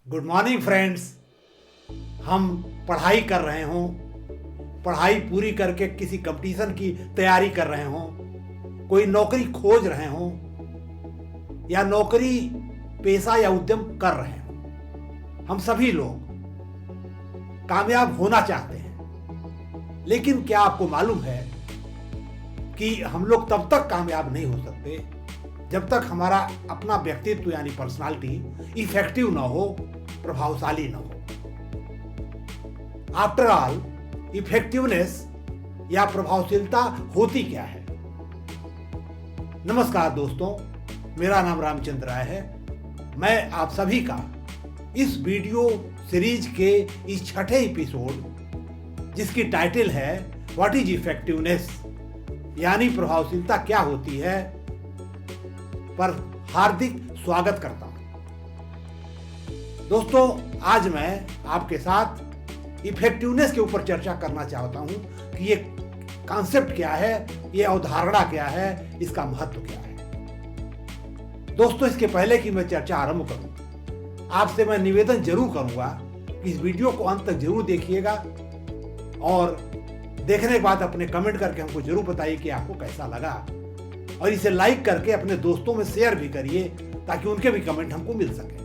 Good morning friends. हम पढ़ाई कर रहे हों, पढ़ाई पूरी करके किसी कंपटीशन की तैयारी कर रहे हों, कोई नौकरी खोज रहे हों या नौकरी पेशा या उद्यम कर रहे हों, हम सभी लोग कामयाब होना चाहते हैं। लेकिन क्या आपको मालूम है कि हम लोग तब तक कामयाब नहीं हो सकते जब तक हमारा अपना व्यक्तित्व यानी पर्सनालिटी इफेक्टिव ना हो, प्रभावशाली ना हो। आफ्टर ऑल, इफेक्टिवनेस या प्रभावशीलता होती क्या है? नमस्कार दोस्तों, मेरा नाम रामचंद्र राय है। मैं आप सभी का इस वीडियो सीरीज के इस छठे एपिसोड, जिसकी टाइटल है व्हाट इज इफेक्टिवनेस यानी प्रभावशीलता क्या होती है, पर हार्दिक स्वागत करता हूं। दोस्तों, आज मैं आपके साथ इफेक्टिवनेस के ऊपर चर्चा करना चाहता हूं कि ये कॉन्सेप्ट क्या है, ये अवधारणा क्या है, इसका महत्व क्या है। दोस्तों, इसके पहले कि मैं चर्चा आरंभ करूं, आपसे मैं निवेदन जरूर करूंगा कि इस वीडियो को अंत तक जरूर देखिएगा और देखने के बाद अपने कमेंट करके हमको जरूर बताइए कि आपको कैसा लगा, और इसे लाइक करके अपने दोस्तों में शेयर भी करिए ताकि उनके भी कमेंट हमको मिल सके।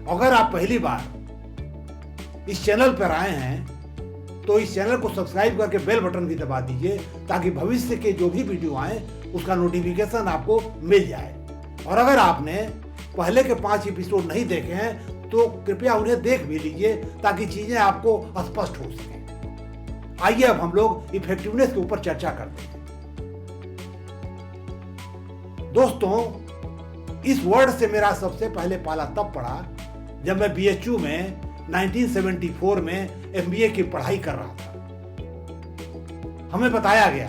अगर आप पहली बार इस चैनल पर आए हैं तो इस चैनल को सब्सक्राइब करके बेल बटन भी दबा दीजिए ताकि भविष्य के जो भी वीडियो आए उसका नोटिफिकेशन आपको मिल जाए। और अगर आपने पहले के 5 एपिसोड नहीं देखे हैं तो कृपया उन्हें देख भी लीजिए ताकि चीजें आपको स्पष्ट हो सके। आइए अब हम लोग इफेक्टिवनेस के ऊपर चर्चा करते हैं। दोस्तों, इस वर्ड से मेरा सबसे पहले पाला तब पड़ा जब मैं बीएचयू में 1974 में एमबीए की पढ़ाई कर रहा था। हमें बताया गया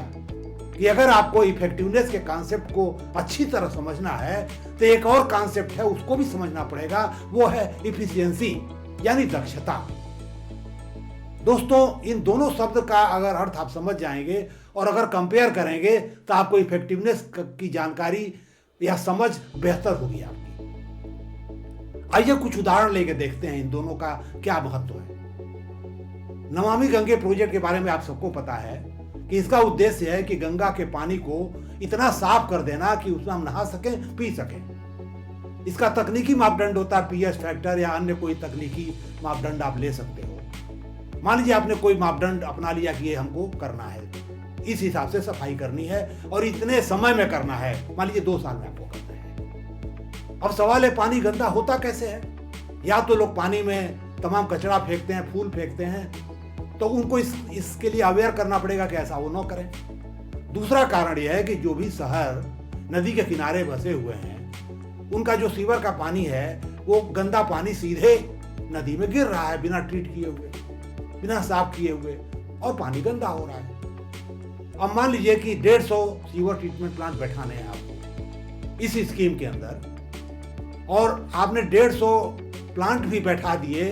कि अगर आपको इफेक्टिवनेस के कॉन्सेप्ट को अच्छी तरह समझना है तो एक और कॉन्सेप्ट है, उसको भी समझना पड़ेगा, वो है इफिशियंसी यानी दक्षता। दोस्तों, इन दोनों शब्द का अगर अर्थ आप समझ जाएंगे और अगर कंपेयर करेंगे तो आपको इफेक्टिवनेस की जानकारी या समझ बेहतर होगी आपकी। आइए कुछ उदाहरण लेके देखते हैं इन दोनों का क्या महत्व है। नमामि गंगे प्रोजेक्ट के बारे में आप सबको पता है कि इसका उद्देश्य है कि गंगा के पानी को इतना साफ कर देना कि उसमें हम नहा सकें, पी सकें। इसका तकनीकी मापदंड होता है पीएच फैक्टर या अन्य कोई तकनीकी मापदंड आप ले सकते हो। मान लीजिए आपने कोई मापदंड अपना लिया कि ये हमको करना है, इस हिसाब से सफाई करनी है और इतने समय में करना है, मान लीजिए 2 साल में आपको करना है। अब सवाल है, पानी गंदा होता कैसे है? या तो लोग पानी में तमाम कचरा फेंकते हैं, फूल फेंकते हैं, तो उनको इसके लिए अवेयर करना पड़ेगा कि ऐसा वो न करें। दूसरा कारण यह है कि जो भी शहर नदी के किनारे बसे हुए हैं, उनका जो सीवर का पानी है वो गंदा पानी सीधे नदी में गिर रहा है बिना ट्रीट किए हुए, बिना साफ किए हुए, और पानी गंदा हो रहा है। अब मान लीजिए कि 150 सीवर ट्रीटमेंट प्लांट बैठाने हैं आपको इस स्कीम के अंदर, और आपने 150 प्लांट भी बैठा दिए।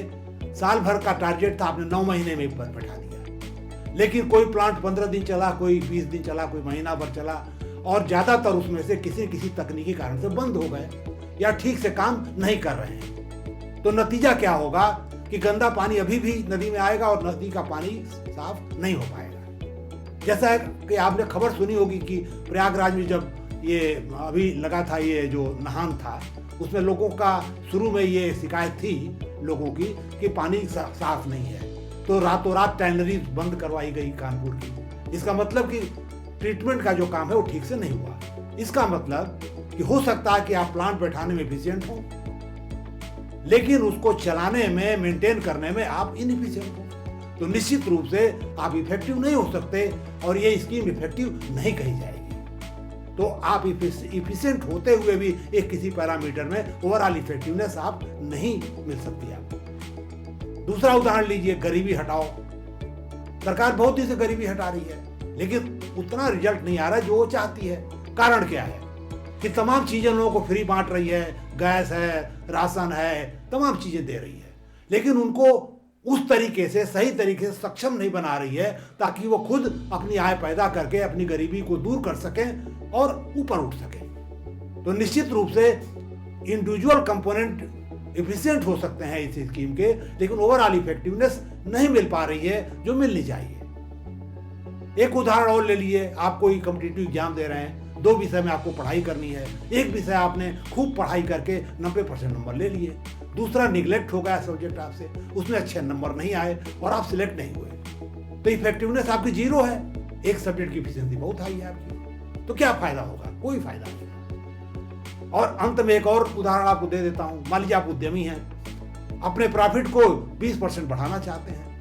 साल भर का टारगेट था, आपने 9 महीने में बैठा दिया। लेकिन कोई प्लांट 15 दिन चला, कोई 20 दिन चला, कोई महीना भर चला, और ज्यादातर उसमें से किसी तकनीकी कारण से बंद हो गए या ठीक से काम नहीं कर रहे हैं। तो नतीजा क्या होगा कि गंदा पानी अभी भी नदी में आएगा और नदी का पानी साफ नहीं हो पाएगा। जैसा है कि आपने खबर सुनी होगी कि प्रयागराज में जब ये अभी लगा था, ये जो नहान था, उसमें लोगों का शुरू में ये शिकायत थी लोगों की कि पानी साफ नहीं है, तो रातों रात टैनरी बंद करवाई गई कानपुर की। इसका मतलब कि ट्रीटमेंट का जो काम है वो ठीक से नहीं हुआ। इसका मतलब कि हो सकता है कि आप प्लांट बैठाने में एफिशिएंट हो, लेकिन उसको चलाने में, मेंटेन करने में आप इनएफिशिएंट हो, तो निश्चित रूप से आप इफेक्टिव नहीं हो सकते और ये स्कीम इफेक्टिव नहीं कही जाएगी। तो आप इफिशिएंट होते हुए भी एक किसी पैरामीटर में ओवरऑल इफेक्टिवनेस आप नहीं मिल सकती आपको। दूसरा उदाहरण लीजिए, गरीबी हटाओ। सरकार बहुत ही से गरीबी हटा रही है, लेकिन उतना रिजल्ट नहीं आ रहा है जो वो चाहती है। कारण क्या है कि तमाम चीजें लोगों को फ्री बांट रही है, गैस है, राशन है, तमाम चीजें दे रही है, लेकिन उनको उस तरीके से, सही तरीके से सक्षम नहीं बना रही है ताकि वो खुद अपनी आय पैदा करके अपनी गरीबी को दूर कर सकें और ऊपर उठ सकें। तो निश्चित रूप से इंडिविजुअल कंपोनेंट एफिशिएंट हो सकते हैं इस स्कीम के, लेकिन ओवरऑल इफेक्टिवनेस नहीं मिल पा रही है जो मिलनी चाहिए। एक उदाहरण और ले लिए, आप कोई कॉम्पिटिटिव एग्जाम दे रहे हैं, 2 विषय में आपको पढ़ाई करनी है, एक विषय आपने खूब पढ़ाई करके 90% नंबर ले लिए, दूसरा निगलेक्ट हो गया सब्जेक्ट आपसे, उसमें अच्छे नंबर नहीं आए और आप सिलेक्ट नहीं हुए, तो इफेक्टिवनेस आपकी 0 है। एक सब्जेक्ट की एफिशिएंसी बहुत हाई है आपकी, तो क्या फायदा होगा? कोई फायदा नहीं। और अंत में एक और उदाहरण आपको दे देता हूं। मान लीजिए आप उद्यमी हैं, अपने प्रॉफिट को 20% बढ़ाना चाहते हैं।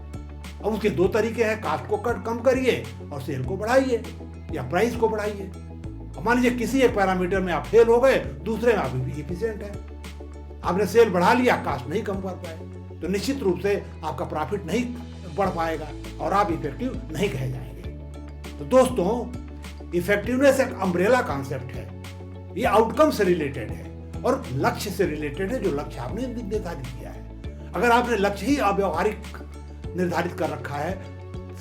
अब उसके 2 तरीके हैं, कास्ट को कम करिए और सेल को बढ़ाइए या प्राइस को बढ़ाइए। मान लीजिए किसी एक पैरामीटर में आप फेल हो गए, दूसरे में आप इफिशिएंट हैं, आपने सेल बढ़ा लिया, कास्ट नहीं कम कर पाए, तो निश्चित रूप से आपका प्रॉफिट नहीं बढ़ पाएगा और आप इफेक्टिव नहीं कहे जाएंगे। तो दोस्तों, इफेक्टिवनेस एक अम्ब्रेला कॉन्सेप्ट है, ये आउटकम से रिलेटेड है और लक्ष्य से रिलेटेड है, जो लक्ष्य आपने निर्धारित किया है। अगर आपने लक्ष्य ही अव्यवहारिक निर्धारित कर रखा है,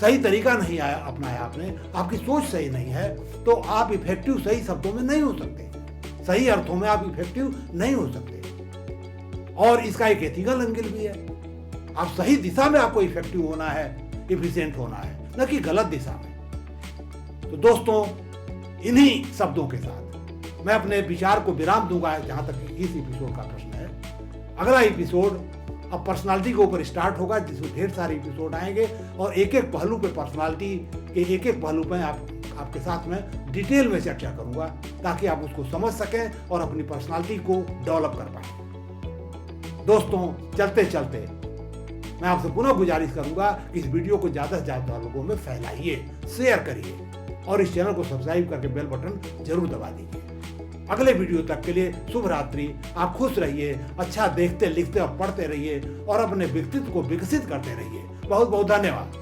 सही तरीका नहीं आया अपनाया आपने, आपकी सोच सही नहीं है, तो आप इफेक्टिव सही शब्दों में नहीं हो सकते, सही अर्थों में आप इफेक्टिव नहीं हो सकते। और इसका एक एथिकल एंगल भी है, आप सही दिशा में आपको इफेक्टिव होना है, एफिशिएंट होना है, न कि गलत दिशा में। तो दोस्तों, इन्हीं शब्दों के साथ मैं अपने विचार को विराम दूंगा जहां तक इस एपिसोड का प्रश्न है। अगला एपिसोड अब पर्सनालिटी के ऊपर स्टार्ट होगा, जिसमें ढेर सारे एपिसोड आएंगे और एक एक पहलू पे, पर्सनालिटी के एक एक पहलू पे आपके साथ में डिटेल में चर्चा करूंगा, ताकि आप उसको समझ सकें और अपनी पर्सनालिटी को डेवलप कर पाएं। दोस्तों, चलते चलते मैं आपसे पुनः गुजारिश करूंगा कि इस वीडियो को ज़्यादा से ज़्यादा लोगों में फैलाइए, शेयर करिए और इस चैनल को सब्सक्राइब करके बेल बटन जरूर दबा दीजिए। अगले वीडियो तक के लिए शुभ रात्रि। आप खुश रहिए, अच्छा देखते, लिखते और पढ़ते रहिए और अपने व्यक्तित्व को विकसित करते रहिए। बहुत बहुत धन्यवाद।